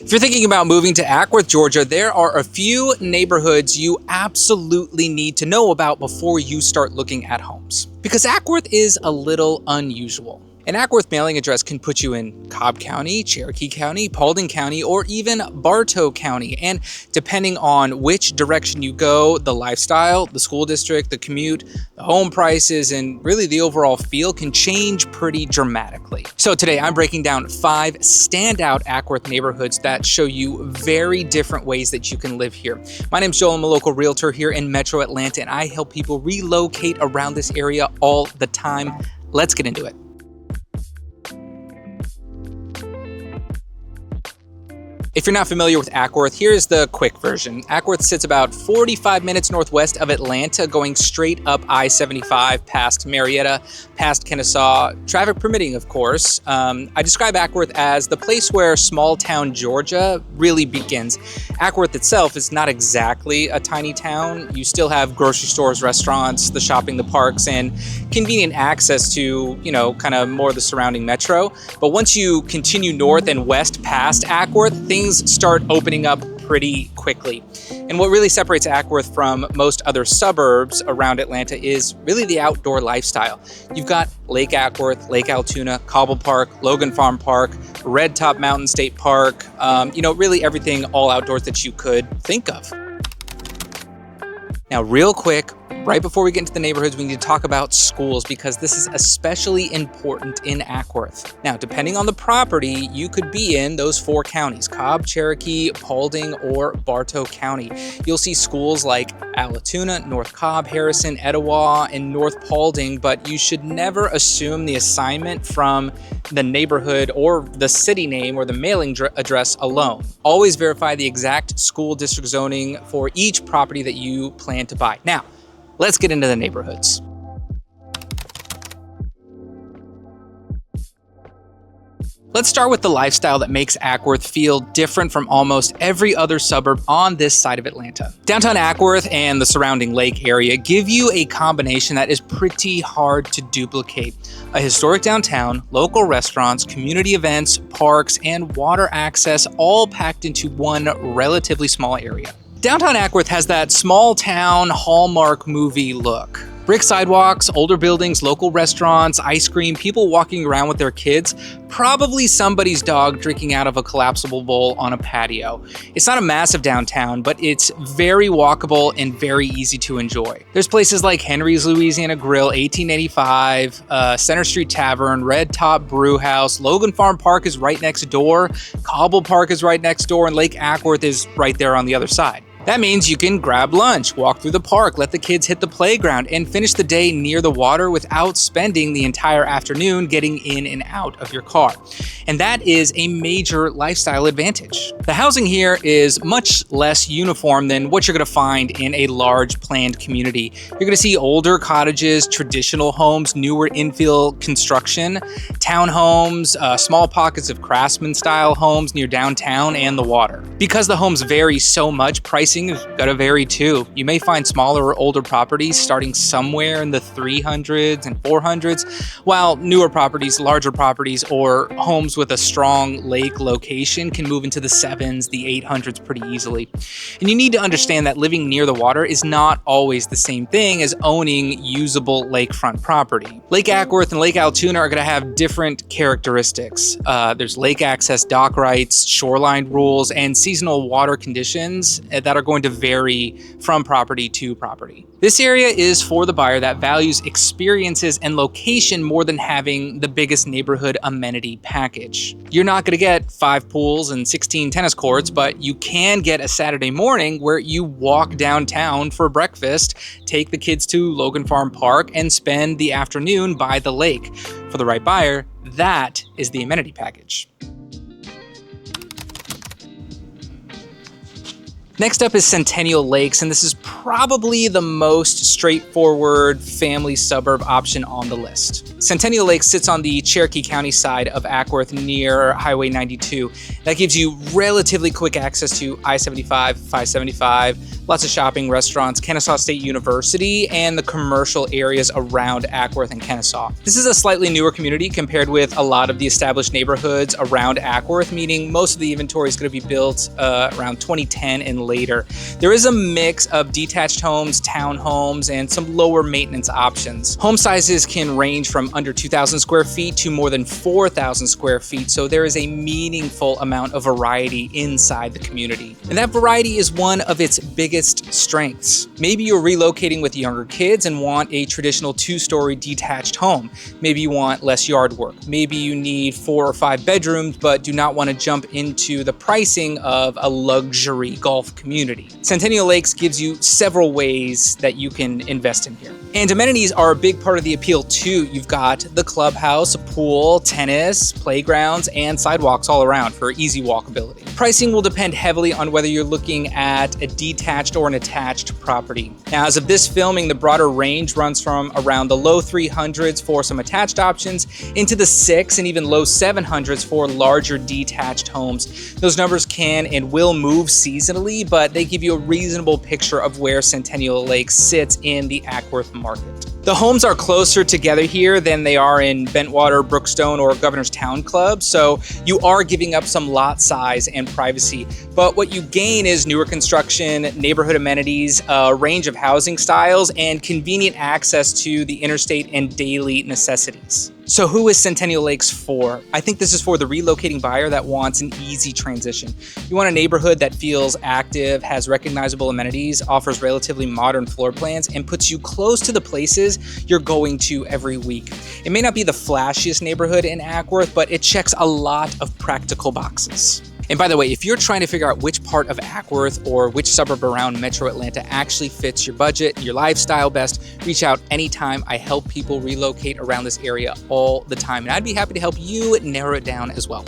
If you're thinking about moving to Acworth, Georgia, there are a few neighborhoods you absolutely need to know about before you start looking at homes. Because Acworth is a little unusual. An Acworth mailing address can put you in Cobb County, Cherokee County, Paulding County, or even Bartow County. And depending on which direction you go, the lifestyle, the school district, the commute, the home prices, and really the overall feel can change pretty dramatically. So today I'm breaking down 5 standout Acworth neighborhoods that show you very different ways that you can live here. My name's Joel, I'm a local realtor here in Metro Atlanta, and I help people relocate around this area all the time. Let's get into it. If you're not familiar with Acworth, here's the quick version. Acworth sits about 45 minutes northwest of Atlanta, going straight up I-75 past Marietta, past Kennesaw, traffic permitting, of course. I describe Acworth as the place where small town Georgia really begins. Acworth itself is not exactly a tiny town. You still have grocery stores, restaurants, the shopping, the parks, and convenient access to, kind of more of the surrounding metro. But once you continue north and west past Acworth, things start opening up pretty quickly. And what really separates Acworth from most other suburbs around Atlanta is really the outdoor lifestyle. You've got Lake Acworth, Lake Altoona, Cobble Park, Logan Farm Park, Red Top Mountain State Park, really everything all outdoors that you could think of. Now, real quick, right before we get into the neighborhoods, we need to talk about schools because this is especially important in Acworth. Now, depending on the property, you could be in those 4 counties, Cobb, Cherokee, Paulding, or Bartow County. You'll see schools like Alatoona, North Cobb, Harrison, Etowah, and North Paulding, but you should never assume the assignment from the neighborhood or the city name or the mailing address alone. Always verify the exact school district zoning for each property that you plan to buy. Now, let's get into the neighborhoods. Let's start with the lifestyle that makes Acworth feel different from almost every other suburb on this side of Atlanta. Downtown Acworth and the surrounding lake area give you a combination that is pretty hard to duplicate. A historic downtown, local restaurants, community events, parks, and water access all packed into one relatively small area. Downtown Acworth has that small town Hallmark movie look. Brick sidewalks, older buildings, local restaurants, ice cream, people walking around with their kids, probably somebody's dog drinking out of a collapsible bowl on a patio. It's not a massive downtown, but it's very walkable and very easy to enjoy. There's places like Henry's Louisiana Grill, 1885, Center Street Tavern, Red Top Brew House, Logan Farm Park is right next door, Cobble Park is right next door, and Lake Acworth is right there on the other side. That means you can grab lunch, walk through the park, let the kids hit the playground, and finish the day near the water without spending the entire afternoon getting in and out of your car. And that is a major lifestyle advantage. The housing here is much less uniform than what you're going to find in a large planned community. You're going to see older cottages, traditional homes, newer infill construction, townhomes, small pockets of craftsman-style homes near downtown and the water. Because the homes vary so much, pricing is going to vary too. You may find smaller or older properties starting somewhere in the 300s and 400s, while newer properties, larger properties, or homes with a strong lake location can move into the 7s, the 800s pretty easily. And you need to understand that living near the water is not always the same thing as owning usable lakefront property. Lake Acworth and Lake Altoona are going to have different characteristics. There's lake access dock rights, shoreline rules, and seasonal water conditions that are going to vary from property to property. This area is for the buyer that values experiences and location more than having the biggest neighborhood amenity package. You're not going to get 5 pools and 16 tennis courts, but you can get a Saturday morning where you walk downtown for breakfast, take the kids to Logan Farm Park, and spend the afternoon by the lake. For the right buyer, that is the amenity package. Next up is Centennial Lakes, and this is probably the most straightforward family suburb option on the list. Centennial Lakes sits on the Cherokee County side of Acworth near Highway 92. That gives you relatively quick access to I-75, 575, lots of shopping, restaurants, Kennesaw State University, and the commercial areas around Acworth and Kennesaw. This is a slightly newer community compared with a lot of the established neighborhoods around Acworth, meaning most of the inventory is going to be built around 2010 and later. There is a mix of detached homes, townhomes, and some lower maintenance options. Home sizes can range from under 2,000 square feet to more than 4,000 square feet, so there is a meaningful amount of variety inside the community. And that variety is one of its biggest strengths. Maybe you're relocating with younger kids and want a traditional 2-story detached home. Maybe you want less yard work. Maybe you need 4 or 5 bedrooms, but do not want to jump into the pricing of a luxury golf community. Centennial Lakes gives you several ways that you can invest in here. And amenities are a big part of the appeal too. You've got the clubhouse, a pool, tennis, playgrounds, and sidewalks all around for easy walkability. Pricing will depend heavily on whether you're looking at a detached or an attached property. Now, as of this filming, the broader range runs from around the low 300s for some attached options into the 6 and even low 700s for larger detached homes. Those numbers can and will move seasonally, but they give you a reasonable picture of where Centennial Lakes sits in the Acworth market. The homes are closer together here than they are in Bentwater, Brookstone, or Governor's Town Club, so you are giving up some lot size and privacy. But what you gain is newer construction, neighborhood amenities, a range of housing styles, and convenient access to the interstate and daily necessities. So who is Centennial Lakes for? I think this is for the relocating buyer that wants an easy transition. You want a neighborhood that feels active, has recognizable amenities, offers relatively modern floor plans, and puts you close to the places you're going to every week. It may not be the flashiest neighborhood in Acworth, but it checks a lot of practical boxes. And by the way, if you're trying to figure out which part of Acworth or which suburb around Metro Atlanta actually fits your budget, your lifestyle best, reach out anytime. I help people relocate around this area all the time, and I'd be happy to help you narrow it down as well.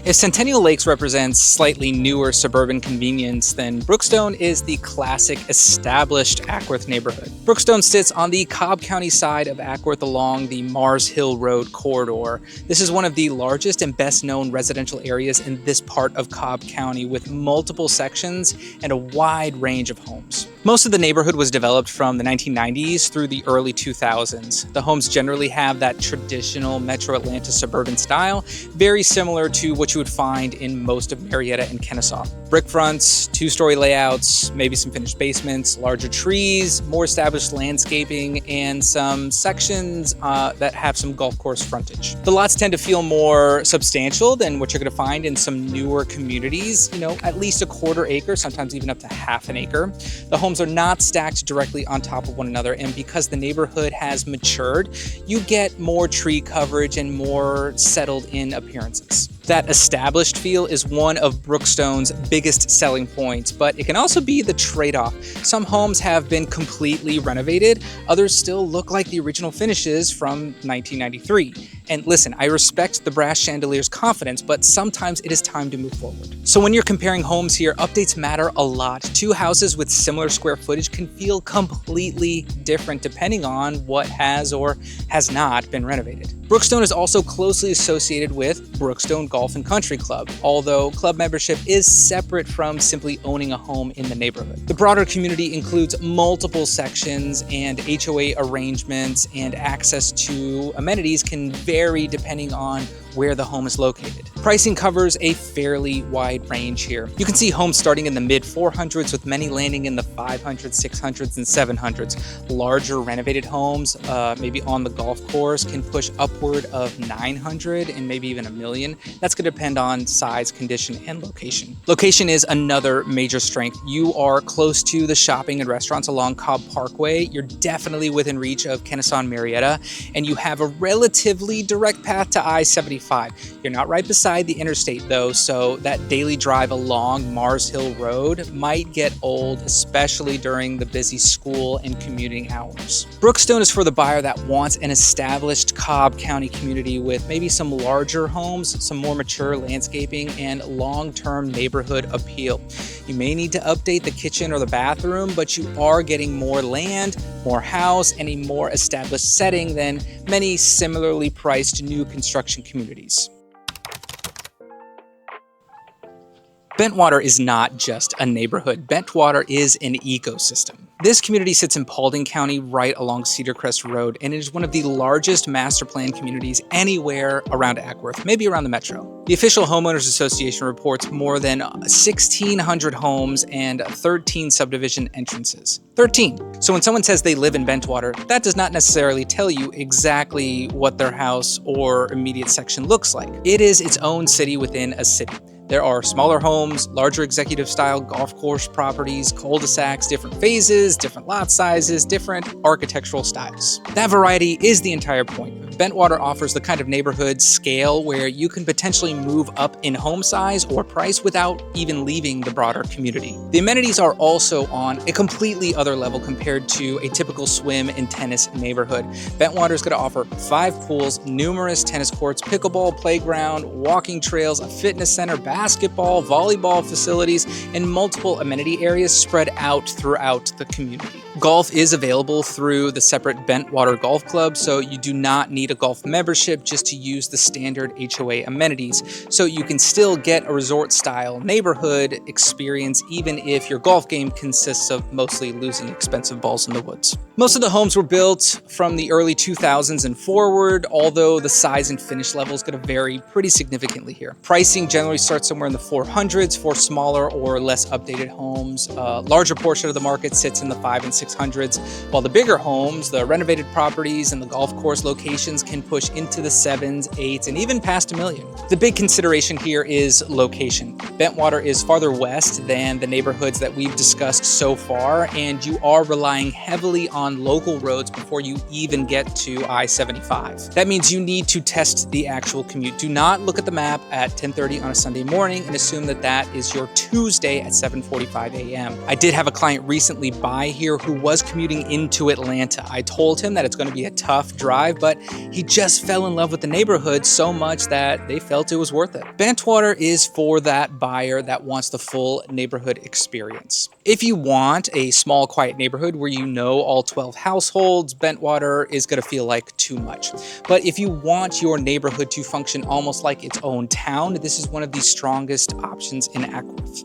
If Centennial Lakes represents slightly newer suburban convenience, then Brookstone is the classic established Acworth neighborhood. Brookstone sits on the Cobb County side of Acworth along the Mars Hill Road corridor. This is one of the largest and best known residential areas in this part of Cobb County, with multiple sections and a wide range of homes. Most of the neighborhood was developed from the 1990s through the early 2000s. The homes generally have that traditional Metro Atlanta suburban style, very similar to what you would find in most of Marietta and Kennesaw. Brick fronts, 2-story layouts, maybe some finished basements, larger trees, more established landscaping, and some sections that have some golf course frontage. The lots tend to feel more substantial than what you're going to find in some newer communities, at least a 1/4 acre, sometimes even up to 1/2 an acre. The homes are not stacked directly on top of one another, and because the neighborhood has matured, you get more tree coverage and more settled in appearances. That established feel is one of Brookstone's biggest selling points, but it can also be the trade-off. Some homes have been completely renovated, others still look like the original finishes from 1993. And listen, I respect the brass chandelier's confidence, but sometimes it is time to move forward. So when you're comparing homes here, updates matter a lot. 2 houses with similar square footage can feel completely different depending on what has or has not been renovated. Brookstone is also closely associated with Brookstone Golf and Country Club, although club membership is separate from simply owning a home in the neighborhood. The broader community includes multiple sections, and HOA arrangements and access to amenities can vary depending on where the home is located. Pricing covers a fairly wide range here. You can see homes starting in the mid 400s with many landing in the 500s, 600s, and 700s. Larger renovated homes, maybe on the golf course, can push upward of 900 and maybe even $1 million. That's going to depend on size, condition, and location. Location is another major strength. You are close to the shopping and restaurants along Cobb Parkway. You're definitely within reach of Kennesaw and Marietta, and you have a relatively direct path to I-75. I-75. You're not right beside the interstate though, so that daily drive along Mars Hill Road might get old, especially during the busy school and commuting hours. Brookstone is for the buyer that wants an established Cobb County community with maybe some larger homes, some more mature landscaping, and long-term neighborhood appeal. You may need to update the kitchen or the bathroom, but you are getting more land, more house, and a more established setting than many similarly priced new construction communities. Bentwater is not just a neighborhood. Bentwater is an ecosystem. This community sits in Paulding County right along Cedar Crest Road, and it is one of the largest master plan communities anywhere around Acworth, maybe around the metro. The official Homeowners Association reports more than 1,600 homes and 13 subdivision entrances. 13. So when someone says they live in Bentwater, that does not necessarily tell you exactly what their house or immediate section looks like. It is its own city within a city. There are smaller homes, larger executive-style golf course properties, cul-de-sacs, different phases, different lot sizes, different architectural styles. That variety is the entire point. Bentwater offers the kind of neighborhood scale where you can potentially move up in home size or price without even leaving the broader community. The amenities are also on a completely other level compared to a typical swim and tennis neighborhood. Bentwater is going to offer 5 pools, numerous tennis courts, pickleball playground, walking trails, a fitness center, basketball, volleyball facilities, and multiple amenity areas spread out throughout the community. Golf is available through the separate Bentwater Golf Club, so you do not need a golf membership just to use the standard HOA amenities. So you can still get a resort-style neighborhood experience even if your golf game consists of mostly losing expensive balls in the woods. Most of the homes were built from the early 2000s and forward, although the size and finish level is going to vary pretty significantly here. Pricing generally starts somewhere in the 400s for smaller or less updated homes. A larger portion of the market sits in the 500s and 600s, while the bigger homes, the renovated properties, and the golf course locations can push into the 7s, 8s, and even past $1 million. The big consideration here is location. Bentwater is farther west than the neighborhoods that we've discussed so far, and you are relying heavily on local roads before you even get to I-75. That means you need to test the actual commute. Do not look at the map at 10:30 on a Sunday morning and assume that that is your Tuesday at 7:45 a.m. I did have a client recently buy here who was commuting into Atlanta. I told him that it's going to be a tough drive, but he just fell in love with the neighborhood so much that they felt it was worth it. Bentwater is for that buyer that wants the full neighborhood experience. If you want a small, quiet neighborhood where you know all 12 households, Bentwater is going to feel like too much. But if you want your neighborhood to function almost like its own town, this is one of the strongest options in Acworth.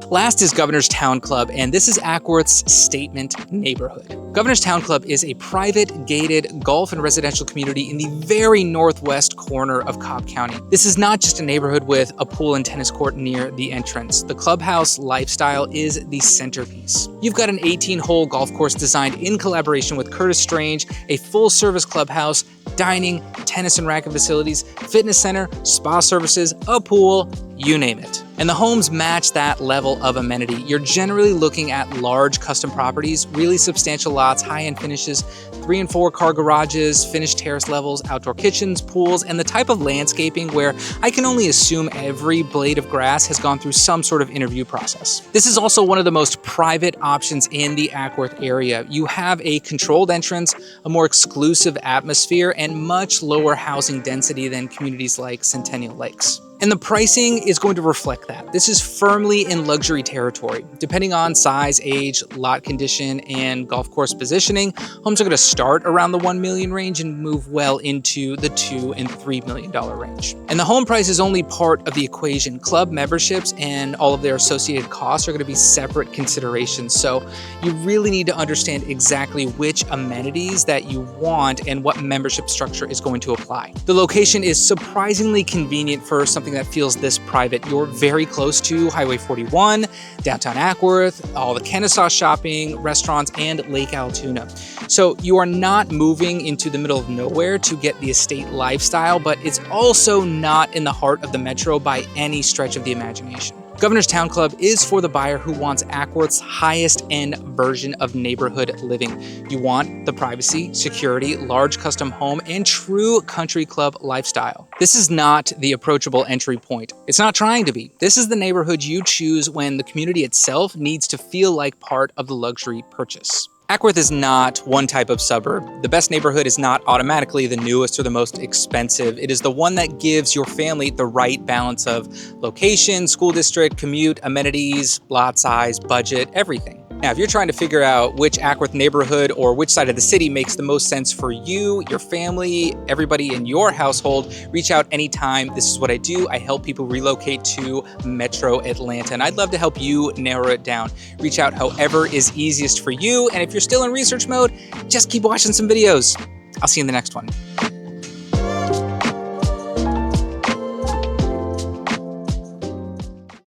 Last is Governor's Towne Club, and this is Acworth's statement neighborhood. Governor's Towne Club is a private, gated golf and residential community in the very northwest corner of Cobb County. This is not just a neighborhood with a pool and tennis court near the entrance. The clubhouse lifestyle is the centerpiece. You've got an 18-hole golf course designed in collaboration with Curtis Strange, a full-service clubhouse, dining, tennis and racket facilities, fitness center, spa services, a pool, you name it. And the homes match that level of amenity. You're generally looking at large custom properties, really substantial lots, high-end finishes, 3 and 4 car garages, finished terrace levels, outdoor kitchens, pools, and the type of landscaping where I can only assume every blade of grass has gone through some sort of interview process. This is also one of the most private options in the Acworth area. You have a controlled entrance, a more exclusive atmosphere, and much lower housing density than communities like Centennial Lakes. And the pricing is going to reflect that. This is firmly in luxury territory. Depending on size, age, lot condition, and golf course positioning, homes are going to start around the $1 million range and move well into the $2 and $3 million range. And the home price is only part of the equation. Club memberships and all of their associated costs are going to be separate considerations. So you really need to understand exactly which amenities that you want and what membership structure is going to apply. The location is surprisingly convenient for something that feels this private. You're very close to Highway 41, downtown Acworth, all the Kennesaw shopping, restaurants, and Lake Altoona. So you are not moving into the middle of nowhere to get the estate lifestyle, but it's also not in the heart of the metro by any stretch of the imagination. Governor's Town Club is for the buyer who wants Acworth's highest end version of neighborhood living. You want the privacy, security, large custom home, and true country club lifestyle. This is not the approachable entry point. It's not trying to be. This is the neighborhood you choose when the community itself needs to feel like part of the luxury purchase. Acworth is not one type of suburb. The best neighborhood is not automatically the newest or the most expensive. It is the one that gives your family the right balance of location, school district, commute, amenities, lot size, budget, everything. Now, if you're trying to figure out which Acworth neighborhood or which side of the city makes the most sense for you, your family, everybody in your household, reach out anytime. This is what I do. I help people relocate to Metro Atlanta, and I'd love to help you narrow it down. Reach out however is easiest for you, and if you're still in research mode, just keep watching some videos. I'll see you in the next one.